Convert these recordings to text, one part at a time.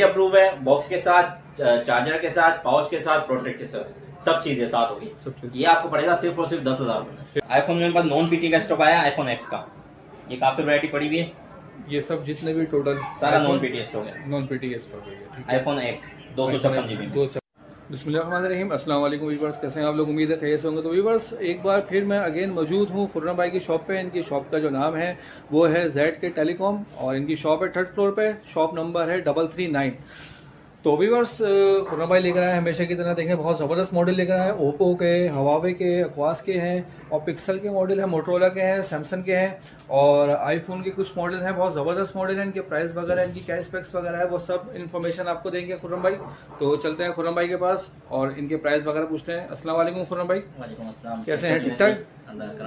PT approve है, box के साथ, चार्जर के साथ, पाउच के साथ, प्रोटेक्ट के साथ, सब चीजें साथ होगी। ये आपको पड़ेगा सिर्फ और सिर्फ 10,000 रुपए में। आईफोन मेरे पास नॉन पीटी का स्टॉक आया, आईफोन एक्स का। ये काफी वैरायटी पड़ी हुई है, ये सब जितने भी टोटल सारा नॉन पीटी स्टॉक है। नॉन पीटी स्टॉक है। IPhone x 256 GB। बिस्मिल्लाहिर्रहमानिर्रहीम, अस्सलाम वालेकुम व्यूअर्स, कैसे हैं आप लोग? उम्मीद है खैर से होंगे। तो व्यूअर्स, एक बार फिर मैं अगेन मौजूद हूँ खुर्रम भाई की शॉप पे। इनकी शॉप का जो नाम है वो है ZK टेलीकॉम और इनकी शॉप है 3rd फ्लोर पे। शॉप नंबर है 339। तो व्यूअर्स, खुर्रम भाई लेकर आए हमेशा की तरह, देखें बहुत ज़बरदस्त मॉडल लेकर आए। ओप्पो के, हवावे के, अक्वास के हैं और पिक्सल के मॉडल हैं, मोटरोला के हैं, सैमसंग के हैं और आईफोन के कुछ मॉडल हैं। बहुत ज़बरदस्त मॉडल हैं। इनके प्राइस वगैरह, इनकी क्या स्पेक्स वगैरह है, वो सब इन्फॉर्मेशन आपको देंगे खुर्रम भाई। तो चलते हैं खुर्रम भाई के पास और इनके प्राइस वगैरह पूछते हैं। अस्सलाम वालेकुम खुर्रम भाई। वालेकुम अस्सलाम। कैसे हैं? ठीक ठाक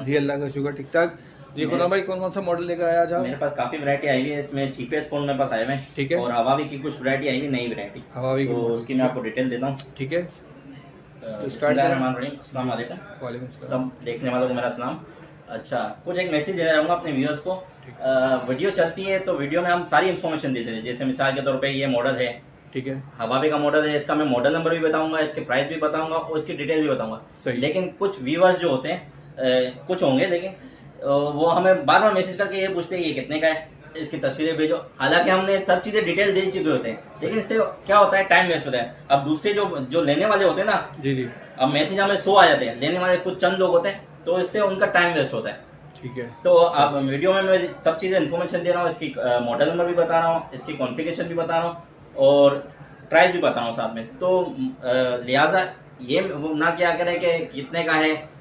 जी, अल्लाह का शुक्र, ठीक ठाक जी। खुर्रम भाई, कौन कौन सा मॉडल लेकर आया आज आप? मेरे पास काफी वैरायटी आई हुई है, इसमें चीपेस्ट फोन मेरे पास आए हुए हैं। ठीक है। और हवावी की कुछ वैरायटी आई हुई, नई वैरायटी हवावी की, तो उसकी मैं आपको डिटेल देता हूँ। ठीक है। तो स्टार्ट करें। अस्सलाम वालेकुम, वालेकुम सब देखने वालों को मेरा सलाम। अच्छा, कुछ एक मैसेज देना चाहूँगा अपने व्यूअर्स को। वीडियो चलती है तो वीडियो में हम सारी इन्फॉर्मेशन देते हैं। जैसे मिसाल के तौर पे ये मॉडल है, ठीक है, हवावे का मॉडल है, इसका मैं मॉडल नंबर भी बताऊंगा, इसके प्राइस भी बताऊंगा और इसकी डिटेल भी बताऊंगा। लेकिन कुछ व्यूअर्स जो होते हैं, कुछ होंगे लेकिन वो हमें बार बार मैसेज करके ये पूछते हैं ये कितने का है, इसकी तस्वीरें भेजो। हालांकि हमने सब चीजें डिटेल दे चुके होते हैं, लेकिन इससे क्या होता है, टाइम वेस्ट होता है। अब दूसरे जो लेने वाले होते हैं ना, जी जी, अब मैसेज हमें 100 आ जाते हैं, लेने वाले कुछ चंद लोग होते हैं, तो इससे उनका टाइम वेस्ट होता है। ठीक है। तो अब वीडियो में मैं सब चीजें इन्फॉर्मेशन दे रहा हूँ, इसकी मॉडल नंबर भी बता रहा हूँ, इसकी कॉन्फ़िगरेशन भी बता रहा हूँ और प्राइस भी बता रहा हूँ साथ में। तो लिहाजा ये ना क्या करें कि कितने का है,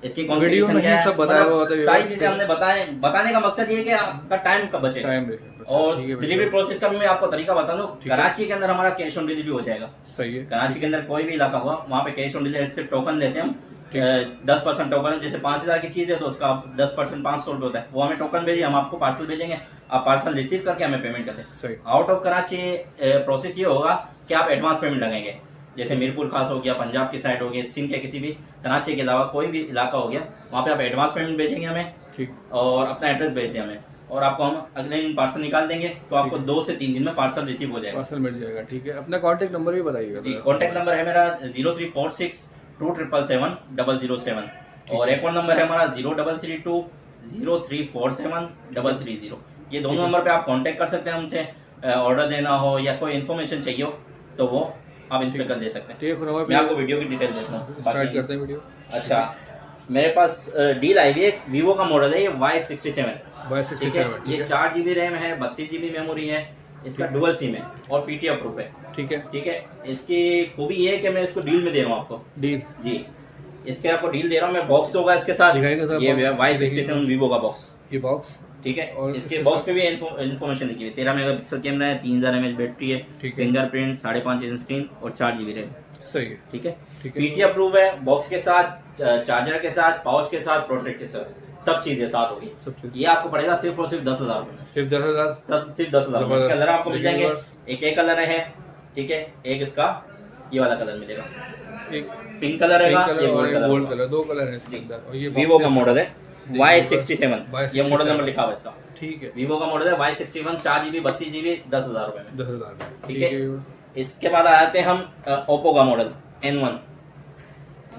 इसकी कॉन्फ़िगरेशन क्या है, सब बताया हुआ होता है, सारी चीजें हमने बताने का मकसद ये है कि आपका टाइम का बचे। और डिलीवरी प्रोसेस का भी मैं आपको तरीका बता दूं। कराची के अंदर हमारा कैश ऑन डिलीवरी हो जाएगा। सही है। कराची के अंदर कोई भी इलाका हुआ, वहाँ पे कैश ऑन डिलीवरी से टोकन लेते हैं हम, 10% टोकन। जैसे 5,000 की चीज है तो उसका 10% 500 रुपये होता है, वो हमें टोकन भेजिए, हम आपको पार्सल भेजेंगे, आप पार्सल रिसीव करके हमें पेमेंट कर दें। आउट ऑफ कराची प्रोसेस ये होगा कि आप एडवांस पेमेंट लगाएंगे। जैसे मीरपुर खास हो गया, पंजाब की साइड हो गई, सिंध के किसी भी, कराची के अलावा कोई भी इलाका हो गया, वहाँ पे आप एडवांस पेमेंट भेजेंगे हमें, ठीक, और अपना एड्रेस भेज दें हमें, और आपको हम अगले दिन पार्सल निकाल देंगे। तो आपको 2 से 3 दिन में पार्सल रिसीव हो जाएगा, पार्सल मिल जाएगा। ठीक है। अपना कॉन्टैक्ट नंबर भी बताइएगा। जी, कॉन्टैक्ट नंबर है मेरा 0346277007 और अकाउंट नंबर है हमारा 0332034730। ये दोनों नंबर पे आप कॉन्टैक्ट कर सकते हैं हमसे। ऑर्डर देना हो या कोई इन्फॉर्मेशन चाहिए हो तो वो आप इन पे कर दे सकते हैं। ठीक है, मैं आपको वीडियो की डिटेल देता हूँ। स्टार्ट करते हैं वीडियो। अच्छा, मेरे पास डील आई हुई है, वीवो का मॉडल है ये Y67। ये 4 GB रैम है, 32 GB मेमोरी है, इसका डुअल सिम है और पीटी अप्रूव है। ठीक है, ठीक है। इसकी खूबी ये है कि मैं इसको डील में दे रहा हूँ आपको। डील जी, इसके आपको डील दे रहा हूँ मैं। बॉक्स होगा इसके साथ, ये Y67 वीवो का बॉक्स, ये बॉक्स, ठीक है। और इसके बॉक्स में भी इन्फॉर्मेशन लिखी हुई है। 13 मेगापिक्सल कैमरा है, 3000 mAh बैटरी है, फिंगरप्रिंट, 5.5 इंच स्क्रीन और 4 GB रैम। सही है। ठीक है, पीटी अप्रूव है, बॉक्स के साथ, चार्जर के साथ, पाउच के साथ, प्रोटेक्ट के साथ, सब चीजें साथ होगी। ये आपको पड़ेगा सिर्फ और सिर्फ 10,000 रुपए में। सिर्फ 10,000? सिर्फ 10,000। कलर आपको मिल जाएंगे, एक कलर है, ठीक है, एक इसका ये वाला कलर मिलेगा, एक पिंक कलर है, गोल्ड कलर, 2 कलर है इसके अंदर। और ये वीवो का मॉडल है Y67, ये मॉडल नंबर लिखा हुआ है इसका। ठीक है, वीवो का मॉडल है Y67, 4 GB 32 GB 10,000 रुपए में। 10,000 में, ठीक है। इसके बाद आते हैं हम ओप्पो का मॉडल N1,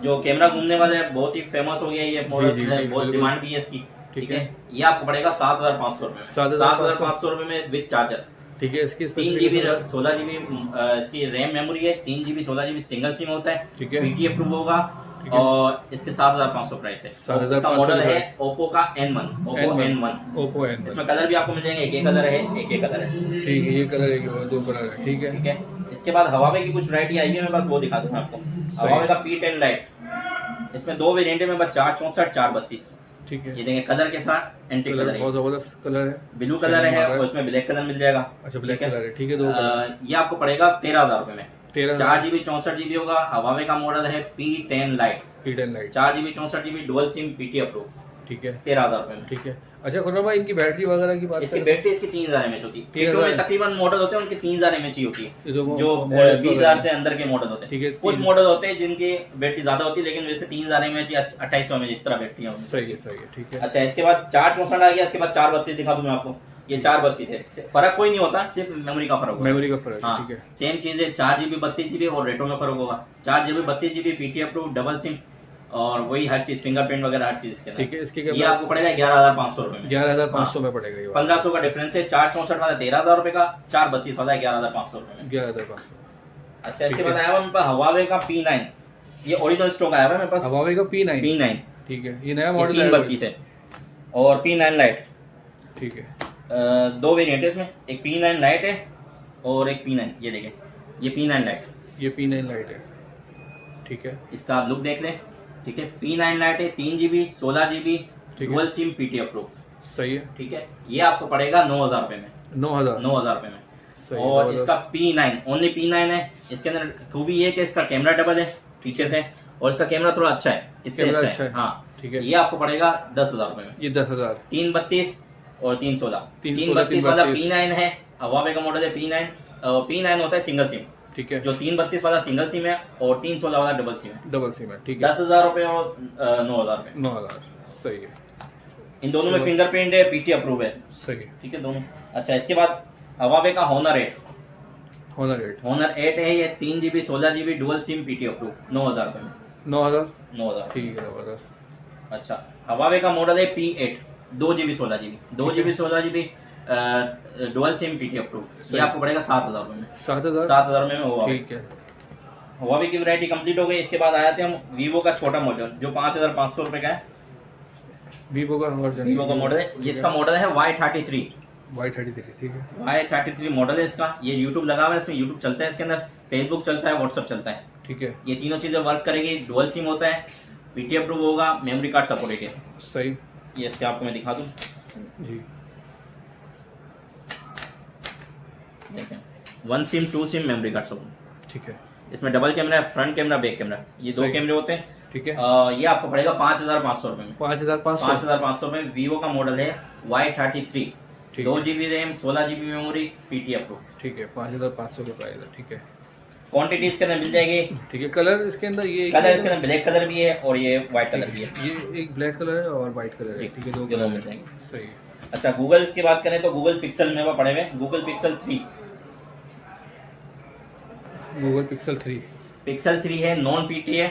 जो कैमरा घूमने वाला है, बहुत ही फेमस हो गया ये मॉडल, बहुत डिमांड भी है इसकी। ठीक है, ये आपको पड़ेगा 7,500 रुपए, 7,500 रुपए में विद चार्जर। ठीक है। इसकी 3 GB 16 GB इसकी रैम मेमोरी है, 3 GB 16 GB सिंगल सिम होता है। ठीक है, पीटी अप्रूव होगा और इसके 7,500 प्राइस है। इसका मॉडल है ओप्पो का N1, ओप्पो N1। इसमें कलर भी आपको मिल जाएंगे, एक कलर है, एक कलर है। ठीक है, ये कलर एक, 2 कलर है। ठीक है, ठीक है। इसके बाद हवावे की कुछ वैरायटी आई है मेरे पास, वो दिखा दूं मैं आपको। हवावे का P10 लाइट, इसमें 2 वेरिएंट है मेरे पास, 464, 432। ठीक है, ये देंगे कलर के साथ, एंटी कलर है, बहुत जबरदस्त कलर है, ब्लू कलर है और इसमें ब्लैक कलर मिल जाएगा। अच्छा, ब्लैक कलर है। ठीक है, 2 ये आपको पड़ेगा 13,000 रुपए में। 4 GB 64 GB होगा। हवावे का मॉडल है P10 light, 4 GB 64 GB dual SIM, PT approve. ठीक है, 13,000 रुपए में। ठीक है। अच्छा खुर्रम भाई, इनकी बैटरी वगैरह की बात, इसकी बैटरी इसकी 3000 mAh होती है। 3000 तकरीबन मॉडल होते हैं उनके 3000 mAh ही होती है, जो 20,000 से अंदर के मॉडल होते हैं। कुछ मॉडल होते हैं जिनकी बैटरी ज्यादा होती है, लेकिन वैसे 3000 mAh, 2800 mAh इस तरह बैटरी है। सही है, सही है। ठीक है। अच्छा, इसके बाद 464 आ गया, इसके बाद 432 दिखा दूं मैं आपको। ये 432 है, फर्क कोई नहीं होता, सिर्फ मेमोरी का फर्क होगा। मेमोरी का फर्क, हाँ, ठीक है। सेम चीज है, 4 GB 32 GB और रेटो में फर्क होगा। 4 GB 32 GB PT approve double SIM और वही हर चीज फिंगरप्रिंट वगैरह हर चीज इसके अंदर। ठीक है, इसके ये आपको पड़ेगा 11,500 रुपए में। 11,500 में पड़ेगा ये 1500 का डिफरेंस है। 464 वाला 13,000 रुपए का, 432 वाला 11,500 रुपए में। 11,500। अच्छा, इसके बाद आया हुआ मेरे पास हवावे का P9, ये ओरिजिनल स्टॉक आया हुआ है मेरे पास। हवावे का P9, ठीक है, ये नया मॉडल है 332 है और P9 लाइट, ठीक है। दो वेरिएंट है इसमें, एक P9 लाइट है और एक P9, ये देखें, ये P9 लाइट, ये P9 लाइट है, ठीक है। इसका आप लुक देख लें, ठीक है। P9 लाइट है, 3 GB 16 GB dual SIM PT approve, सही है, ठीक है। ये आपको पड़ेगा 9,000 रुपए में, 9,000 रुपए में। और इसका P9 ओनली P9 है। इसके अंदर खूबी ये है कि इसका कैमरा डबल है पीछे से और इसका कैमरा थोड़ा अच्छा है, इससे अच्छा है। हाँ, ठीक है। ये आपको पड़ेगा 10,000 रुपए में। ये 10,000, 332 और 316, 332 वाला P9 है, हवावे का मॉडल है P9। P9 होता है सिंगल सिम, ठीक है। जो 332 वाला सिंगल सिम है और 316 वाला डबल सिम है, डबल सिम है, ठीक है। 10,000 रुपए और 9,000 रुपए, 9,000, सही है। इन दोनों में फिंगरप्रिंट है, पीटी अप्रूव है, सही है, ठीक है दोनों। अच्छा, इसके बाद हवावे का Honor 8, Honor 8 है, ये 3 GB 16 GB dual SIM PT approve, 9,000 रुपए में। 9,000, ठीक है, जबरदस्त। अच्छा, हवावे का मॉडल है P8, 2 GB 16 GB 2 GB 16 GB dual SIM PT approve, ये आपको पड़ेगा 7,000 रुपए में। 7,000 में हुआ, ठीक है। हवावे की वैरायटी कंप्लीट हो गई। इसके बाद आए थे हम वीवो का छोटा मॉडल जो 5,500 रुपए का है। वीवो का मॉडल है, इसका मॉडल है Y33, ठीक है। Y33 मॉडल है इसका। ये यूट्यूब लगा हुआ है, इसमें यूट्यूब चलता है, इसके अंदर फेसबुक चलता है, व्हाट्सअप चलता है, ठीक है। ये तीनों चीजें वर्क करेगी। डुअल सिम होता है, पीटी अप्रूव होगा, मेमोरी कार्ड सपोर्टेड है, सही। ये इसके आपको मैं दिखा दूं जी, देखें, 1 SIM 2 SIM memory card support, ठीक है। इसमें डबल कैमरा है, फ्रंट कैमरा, बैक कैमरा, ये 2 कैमरे होते हैं, ठीक है। ये आपको पड़ेगा 5,500 रुपए में। 5,500 में। वीवो का मॉडल है Y33, 2 GB RAM 16 GB memory PT approve, ठीक है। 5,500 का प्राइस है, ठीक है। क्वांटिटी इसके अंदर मिल जाएगी, ठीक है। कलर इसके अंदर ये कलर इसके अंदर ब्लैक कलर भी है और ये व्हाइट कलर भी है, ये एक ब्लैक कलर है और व्हाइट कलर है, ठीक है, दो कलर मिल जाएंगे, सही है। अच्छा, गूगल की बात करें तो गूगल पिक्सल में वो पड़े हुए, गूगल पिक्सल 3, पिक्सल 3 है, नॉन पीटी है,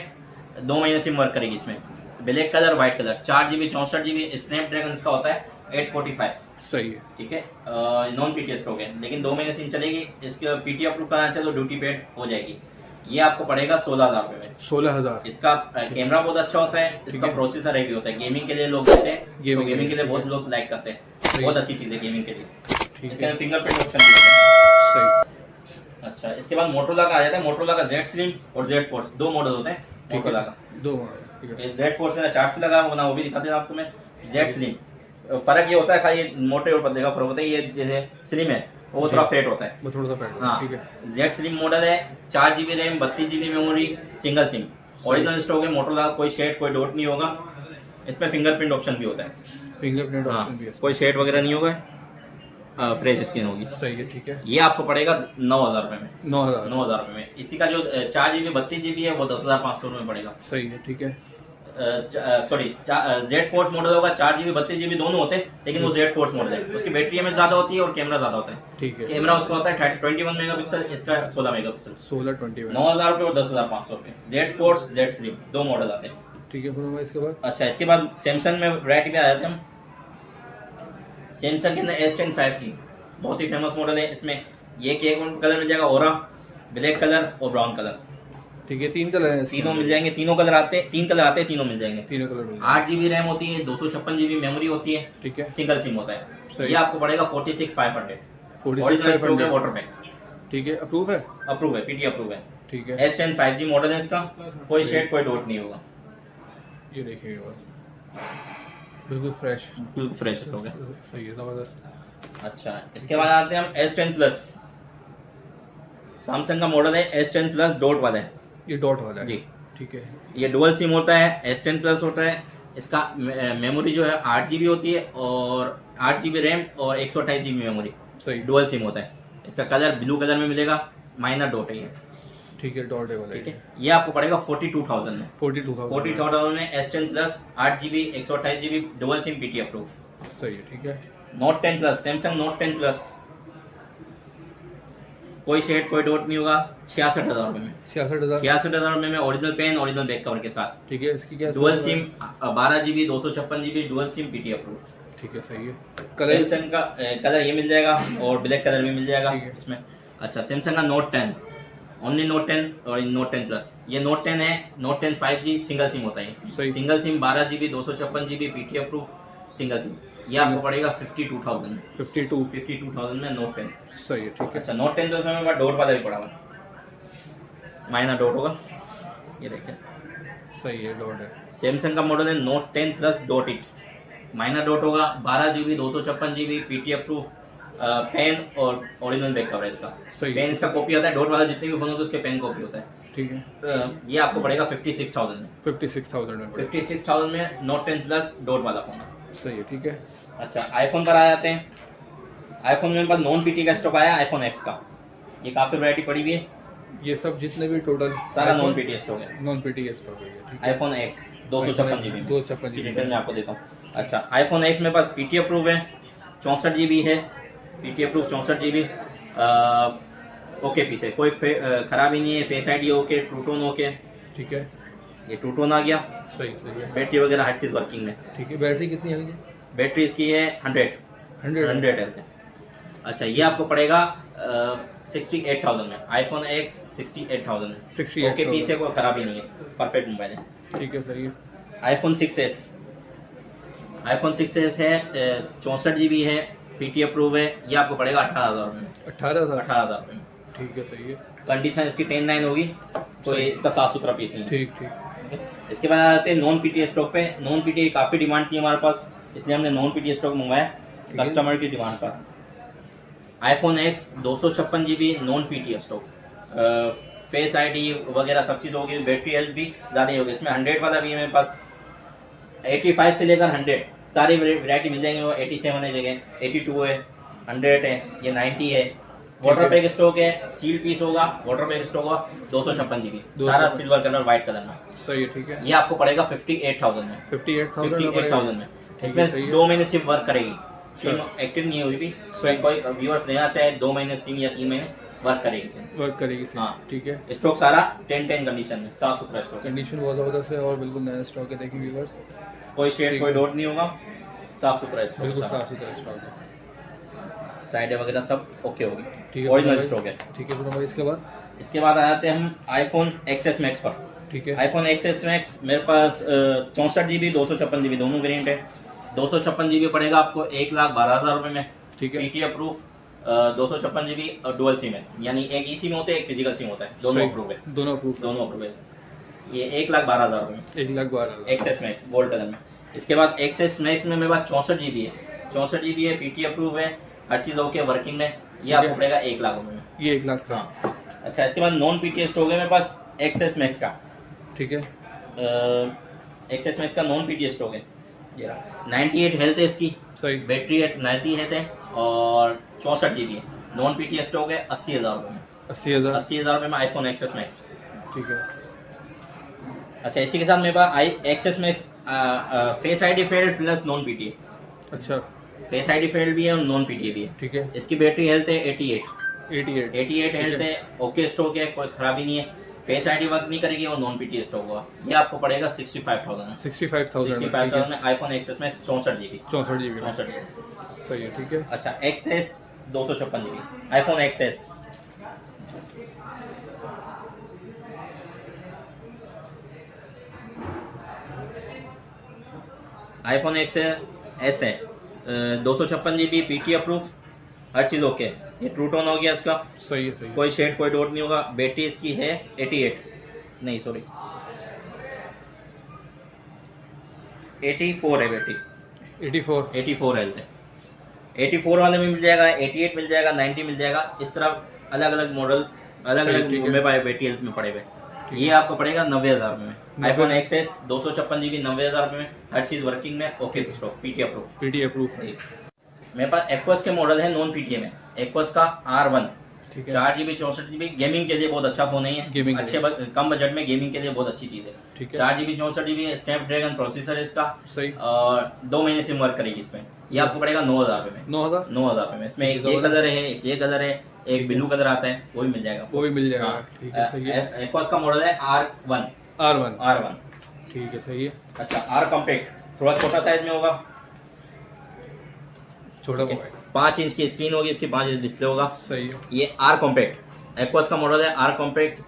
2 महीने सिम वर्क करेगी इसमें, black colour white colour, 4 GB 64 GB Snapdragon का होता है 845, सही है, ठीक है। नॉन पीटी स्टॉक है, लेकिन 2 महीने सिम चलेगी। इसके पीटी अप्रूव कराना चाहिए तो ड्यूटी पेड हो जाएगी। ये आपको पड़ेगा 16,000 रुपए में। 16,000। इसका कैमरा बहुत अच्छा होता है, इसका प्रोसेसर भी होता है, गेमिंग के लिए लोग लेते हैं, गेमिंग के लिए बहुत लोग लाइक करते हैं, बहुत अच्छी चीज है गेमिंग के लिए। इसके अंदर फिंगरप्रिंट ऑप्शन भी होता है, सही। अच्छा, इसके बाद मोटरोला का आ जाता है, मोटरोला का Z Slim और Z Force, 2 मॉडल होते हैं मोटरोला का, 2 मॉडल। Z Force मेरा चार्ट पे लगा होना, वो भी दिखाते हैं आपको मैं। Z Slim फर्क ये होता है, खाली मोटे और पतले का फर्क होता है। ये जैसे स्लिम है वो थोड़ा फेट होता है, वो थोड़ा सा फेट, हाँ, ठीक है। Z Slim मॉडल है, 4 GB RAM 32 GB memory, single SIM, original stock है मोटरोला, कोई शेड कोई डॉट नहीं होगा। इसमें फिंगरप्रिंट ऑप्शन भी होता है, फिंगरप्रिंट ऑप्शन भी है, कोई शेड वगैरह नहीं होगा, फ्रेश स्क्रीन होगी, सही है, ठीक है। ये आपको पड़ेगा 9,000 रुपए में, 9,000 रुपए में। इसी का जो 4 GB 32 GB है वो 10,500 में पड़ेगा, सही है, ठीक है। सॉरी, Z Force मॉडल होगा, 4 GB 32 GB दोनों होते हैं, लेकिन वो Z Force मॉडल है, उसकी बैटरी एमएच ज्यादा होती है और कैमरा ज्यादा होता है, ठीक है। कैमरा उसका होता है 21 मेगापिक्सल, इसका 16 मेगापिक्सल, 16-21, 9,000 रुपए और 10,500 रुपए। Z Force Z Slim 2 model आते हैं, ठीक है। इसके बाद, अच्छा, इसके बाद सैमसंग में वैरायटी में आ जाते हैं हम। सैमसंग के अंदर S10 5G बहुत ही फेमस मॉडल है। इसमें ये कलर मिल जाएगा, ओरा, ब्लैक कलर और ब्राउन कलर, ठीक है। 3 कलर हैं, तीनों मिल जाएंगे, तीनों कलर आते हैं, 3 कलर आते हैं, तीनों मिल जाएंगे, तीनों कलर। 8 GB रैम होती है, 256 GB मेमोरी होती है, ठीक है। सिंगल सिम होता है। ये आपको पड़ेगा 46,500, 46,500 वाटर पैक, ठीक है। अप्रूव है, अप्रूव है, पीटी अप्रूव है, ठीक है। S10 5G मॉडल है इसका, कोई शेड कोई डॉट नहीं होगा। ये देखिए बस, बिल्कुल फ्रेश हो गया, सही है, जबरदस्त। अच्छा, इसके बाद आते हैं हम S10 प्लस। सैमसंग का मॉडल है S10 प्लस, डॉट वाला है, ये डॉट वाला है जी, ठीक है। ये डुअल सिम होता है, S10 प्लस होता है। इसका मेमोरी जो है 8 GB होती है और 8 GB रैम और 128 GB मेमोरी, सही। डुअल सिम होता है। इसका कलर ब्लू कलर में मिलेगा, माइनर डॉट है ये, ठीक है, डॉट है वाला, ठीक है। ये आपको पड़ेगा 42,000 में, 42,000 में। S10 plus 8 GB 128 GB dual SIM PT approve, सही है, ठीक है। Note 10 plus, Samsung note 10 plus, कोई शेड कोई डॉट नहीं होगा, 66,000 रुपये में। 66,000 में original pen, original back cover के साथ। ठीक है। इसकी क्या dual SIM 12 GB 256 GB dual SIM PT approve. ठीक है, सही है। कलर सैमसंग का कलर ये मिल जाएगा और ब्लैक कलर भी मिल जाएगा इसमें। अच्छा, सैमसंग का नोट 10, ओनली नोट 10 और नोट 10 प्लस। ये नोट 10 है, नोट 10 5G सिंगल सिम होता है। Single SIM 12 GB 256 GB PT approve single SIM. ये आपको पड़ेगा 52,000 में। 52,000 में नोट 10। सही है, ठीक है। अच्छा, नोट 10 तो इसमें मेरे पास डॉट वाला भी पड़ा हुआ, माइनर डॉट होगा, ये देखिए। सही है, डॉट है। सैमसंग का मॉडल है note 10 plus dot it, minor dot होगा, 12 GB 256 GB PT approve, pen और ओरिजिनल बैक कवर है इसका। पेन इसका कॉपी होता है, डॉट वाला जितने भी फोन होते हैं उसके पेन कॉपी होता है। ठीक है। ये आपको पड़ेगा 56,000 में। 56,000 में नोट 10 प्लस डॉट वाला फोन। सही है, ठीक है। अच्छा, आईफोन पर आ जाते हैं। आईफोन में मेरे पास नॉन पीटी का स्टॉक आया, आईफोन एक्स का। ये काफ़ी वैरायटी पड़ी हुई है, ये सब जितने भी टोटल सारा नॉन पीटी स्टॉक है। नॉन पीटी स्टॉक है, ठीक है। IPhone x 256 GB 256 GB detail में आपको देता हूँ। अच्छा, आईफोन एक्स मेरे पास पीटी अप्रूव है, 64 GB है, PT approve 64 GB। Okay piece है, कोई खराबी नहीं है, face ID okay, True Tone okay. ठीक है, ये ट्रूटोन आ गया। सही है। बैटरी वगैरह हर चीज़ वर्किंग में। ठीक है। बैटरी कितनी है? बैटरी इसकी है 100 हेल्थ है। अच्छा, ये आपको पड़ेगा 68,000 में। आईफोन एक्स 68,000 में। 68,000 ओके पीस है, कोई खराबी नहीं है, परफेक्ट मोबाइल है। ठीक है, सही है। आईफोन 6s, आईफोन 6s है, 64 GB है, पीटी अप्रूव है। ये आपको पड़ेगा 18,000 में। 18,000 में। ठीक है, सही है। कंडीशन इसकी 10/9 होगी, कोई इतना साफ सुथरा पीस नहीं है। ठीक। इसके बाद आते हैं नॉन पीटी स्टॉक पे। नॉन पीटी काफ़ी डिमांड थी हमारे पास, इसलिए हमने नॉन पीटी स्टॉक मंगवाया कस्टमर की डिमांड पर। IPhone x 256 GB non PT stock, face ID वगैरह सब चीज़ होगी। बैटरी हेल्थ भी ज़्यादा होगी इसमें। 100 वाला भी है मेरे पास, 85 से लेकर 100 सारी वैरायटी मिल जाएंगे। वो 87 है जगह, 82 है, 100 है, ये 90 है। वाटर पैक स्टॉक है, सील पीस होगा, वाटर पैक स्टॉक होगा, 256 GB, सारा सिल्वर कलर वाइट कलर में। सही है, ठीक है। ये आपको पड़ेगा 58,000 में। 58,000 में। इसमें 2 महीने सिम वर्क करेगी, सिम एक्टिव नहीं होगी भी। कोई व्यूअर्स लेना चाहे 2 महीने सिम या 3 महीने वर्क करेगी सिम। हाँ, ठीक है। स्टॉक सारा 10/10 कंडीशन में, साफ सुथरा स्टॉक। कंडीशन बहुत ज़बरदस्त है और बिल्कुल नया स्टॉक है। देखिए व्यूअर्स, कोई शेड कोई डॉट नहीं होगा, साफ सुथरा स्टॉक, बिल्कुल साफ सुथरा स्टॉक है। साइड वगैरह सब ओके होगी, ठीक है। ओरिजिनल स्टॉक है। ठीक है। तो इसके बाद आ जाते हैं हम आईफोन XS मैक्स पर। ठीक है। आईफोन XS मैक्स मेरे पास 64 GB 256 GB दोनों वेरिएंट है। 256 GB पड़ेगा आपको 1,12,000 रुपये में। ठीक है। PT approve 256 GB dual SIM है, यानी एक ई सिम होते हैं, एक फिजिकल सिम होता है, दोनों अप्रूव है। दोनों अप्रूव है। ये 1,12,000 रुपये में 1,12,000 XS मैक्स गोल्ड कलर में। इसके बाद XS मैक्स में मेरे पास 64 GB है, 64 GB है, पीटी अप्रूव है, हर चीज़ ओके वर्किंग में। ये आपको पड़ेगा 1 लाख रुपये में। ये 1 लाख। हाँ। अच्छा, इसके बाद नॉन पीटी स्टॉक है मेरे पास XS मैक्स का। ठीक है। XS मैक्स का नॉन पीटी स्टॉक है, ये 98 हेल्थ है इसकी। सही। बैटरी 90 हेल्थ है और 64 GB है। नॉन पीटी स्टॉक है 80,000 रुपये में। 80,000 रुपये में आईफोन XS मैक्स। ठीक है। अच्छा, इसी के साथ मेरे पास XS max face ID failed plus non PT. अच्छा, फेस आईडी फेल्ड भी है और नॉन पीटी भी है। ठीक है। इसकी बैटरी हेल्थ है 88 हेल्थ है, ओके स्टॉक है, कोई खराबी नहीं है। फेस आईडी वर्क नहीं करेगी और नॉन पीटी स्टॉक होगा। ये आपको पड़ेगा 65,000 में। IPhone XS max 64 GB। सही है, ठीक है। अच्छा, XS 256 GB iPhone XS। IPhone XS है, 256 GB पीटी अप्रूव, हर चीज़ ओके। ये ट्रूटोन हो गया इसका। सही है। कोई शेड कोई डॉट नहीं होगा। बैटरी इसकी है 84 है बैटरी। 84 हेल्थ है। 84 वाले में मिल जाएगा, 88 मिल जाएगा, 90 मिल जाएगा। इस तरह अलग अलग मॉडल अलग मेरे पास बैटरी हेल्थ में पड़े हुए। ये आपको पड़ेगा 90,000 में। आईफोन XS 256 GB 90,000 रुपये में, हर चीज़ वर्किंग में, okay stock, PT approve. PT approve. मेरे पास एक्वस के मॉडल है नॉन पीटीए में। एक्वस का R1 ठीक है। 4GB 64GB गेमिंग के लिए बहुत अच्छा फोन है ये, गेमिंग के अच्छे कम बजट में गेमिंग के लिए बहुत अच्छी चीज है। ठीक है। 4GB 64GB स्नैपड्रैगन प्रोसेसर है इसका, सही। और 2 महीने सिम वर्क करेगी इसमें। ये आपको पड़ेगा 9,000 रुपये में। 9,000 रुपये में। इसमें एक ये कलर है, एक ये कलर है, एक ब्लू कलर आता है, वो भी मिल जाएगा, वो भी मिल जाएगा। हाँ। ठीक है, सही है। एक्वास का मॉडल है R1। R1 ठीक है, सही है। अच्छा, R कॉम्पैक्ट थोड़ा छोटा साइज में होगा, छोटा मोबाइल, 5 इंच की स्क्रीन होगी इसकी, 5 इंच डिस्प्ले होगा। सही है। ये R कॉम्पैक्ट एक्वास का मॉडल है, R कॉम्पैक्ट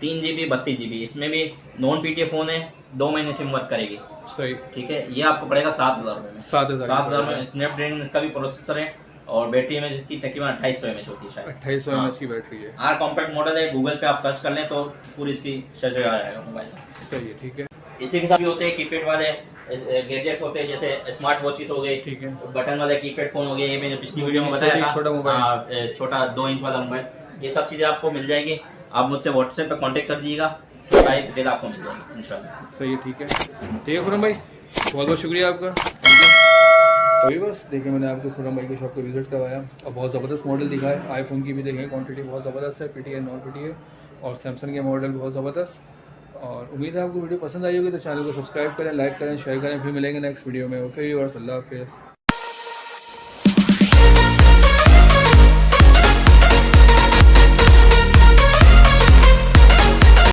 3GB 32GB। इसमें भी नॉन पीटीए फोन है, 2 महीने सिम वर्क करेगी। सही। ठीक है, ये आपको पड़ेगा 7,000 रुपये में। 7,000 में। स्नैपड्रैगन का भी प्रोसेसर है, और बैटरी एमएच इसकी तकरीबन 2800 mAh होती है शायद। 2800 mAh की बैटरी है। R कॉम्पैक्ट मॉडल है, गूगल पे आप सर्च कर लें तो पूरी इसकी शजर आ जाएगा मोबाइल। सही है, ठीक है। इसी के साथ भी होते हैं कीपैड वाले गैजेट्स होते हैं, जैसे स्मार्ट वॉचेस हो गए, ठीक है। बटन वाले कीपैड फोन हो गए, ये मैंने पिछली वीडियो में बताया था, छोटा मोबाइल, छोटा 2 इंच वाला मोबाइल, ये सब चीज़ें आपको मिल जाएगी। आप मुझसे व्हाट्सएप पे कांटेक्ट कर दीजिएगा, सारी डिटेल आपको मिल जाएगी इंशाल्लाह। सही है, ठीक है। ठीक है खुरम भाई, बहुत बहुत शुक्रिया आपका। वही बस देखिए, मैंने आपको खुरम भाई की शॉप पे विजिट करवाया और बहुत ज़बरदस्त मॉडल दिखाया। आईफोन की भी देखें, क्वांटिटी बहुत ज़बरदस्त है, पीटीए नॉन पीटीए, और सैमसंग के मॉडल बहुत ज़बरदस्त। और उम्मीद है आपको वीडियो पसंद आई होगी, तो चैनल को सब्सक्राइब करें, लाइक करें, शेयर करें। फिर मिलेंगे नेक्स्ट वीडियो में। ओके व्यूअर्स, अल्लाह हाफिज़।